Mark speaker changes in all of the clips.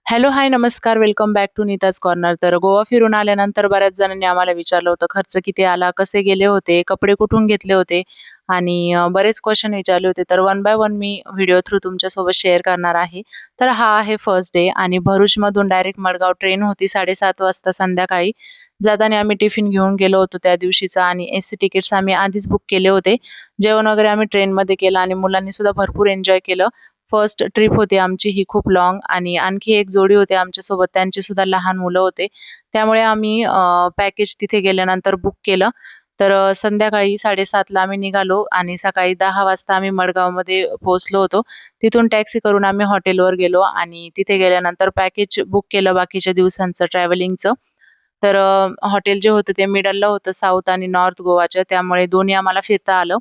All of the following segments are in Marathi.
Speaker 1: हॅलो, हाय, नमस्कार. Welcome back to Neeta's corner. तर गोवा फिरून आल्यानंतर बऱ्याच जणांनी आम्हाला विचारलं होतं, खर्च किती आला, कसे गेले होते, कपडे कुठून घेतले होते आणि बरेच क्वेशन विचारले होते. तर one by one me video through तुमच्यासोबत शेअर करणार आहे. तर हा आहे फर्स्ट डे आणि भरुचमधून डायरेक्ट मडगाव ट्रेन होती 7:30 वाजता संध्याकाळी. जाताना आम्ही टिफिन घेऊन गेलो होतो त्या दिवशीचा आणि एसी तिकीट्स आम्ही आधीच बुक केले होते. जेवण वगैरे आम्ही ट्रेनमध्ये केलं आणि मुलांनी सुद्धा भरपूर एन्जॉय केलं. फर्स्ट ट्रिप होती आमची ही खूप लाँग आणि आणखी एक जोडी होती आमच्यासोबत त्यांची सुद्धा लहान मुलं होते. त्यामुळे आम्ही पॅकेज तिथे गेल्यानंतर बुक केलं. तर संध्याकाळी 7:30ला आम्ही निघालो आणि सकाळी 10 वाजता आम्ही मडगावमध्ये पोहोचलो होतो. तिथून टॅक्सी करून आम्ही हॉटेलवर गेलो आणि तिथे गेल्यानंतर पॅकेज बुक केलं बाकीच्या दिवसांचं ट्रॅव्हलिंगचं. तर हॉटेल जे होतं ते मिडलला होतं साऊथ आणि नॉर्थ गोवाच्या त्यामुळे दोन्ही आम्हाला फिरता आलं.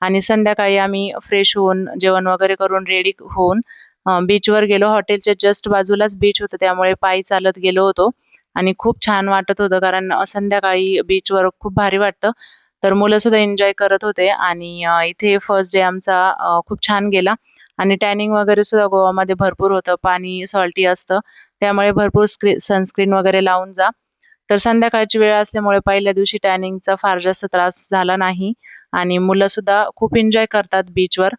Speaker 1: आणि संध्याकाळी आम्ही फ्रेश होऊन, जेवण वगैरे करून रेडी होऊन बीचवर गेलो. हॉटेलच्या जस्ट बाजूलाच बीच होतं त्यामुळे पायी चालत गेलो होतो आणि खूप छान वाटत होतं कारण संध्याकाळी बीचवर खूप भारी वाटतं. तर मुलं सुद्धा एन्जॉय करत होते आणि इथे फर्स्ट डे आमचा खूप छान गेला आणि टॅनिंग वगैरे सुद्धा गोवामध्ये भरपूर होतं. पाणी सॉल्टी असतं त्यामुळे भरपूर सनस्क्रीन वगैरे लावून जा. तर संध्याकाळची वेळ असल्यामुळे पहिल्या दिवशी टॅनिंगचा फार जास्त त्रास झाला नाही आणि मुलंसुद्धा खूप एन्जॉय करतात बीचवर.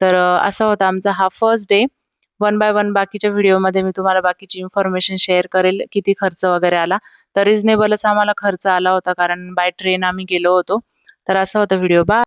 Speaker 1: तर असा होता आमचा हा first day. One by one बाकीच्या व्हिडिओमध्ये मी तुम्हाला बाकीची इन्फॉर्मेशन शेअर करेल, किती खर्च वगैरे आला. तर रिझनेबलच आम्हाला खर्च आला होता कारण बाय ट्रेन आम्ही गेलो होतो. तर असा होता व्हिडिओ. बाय.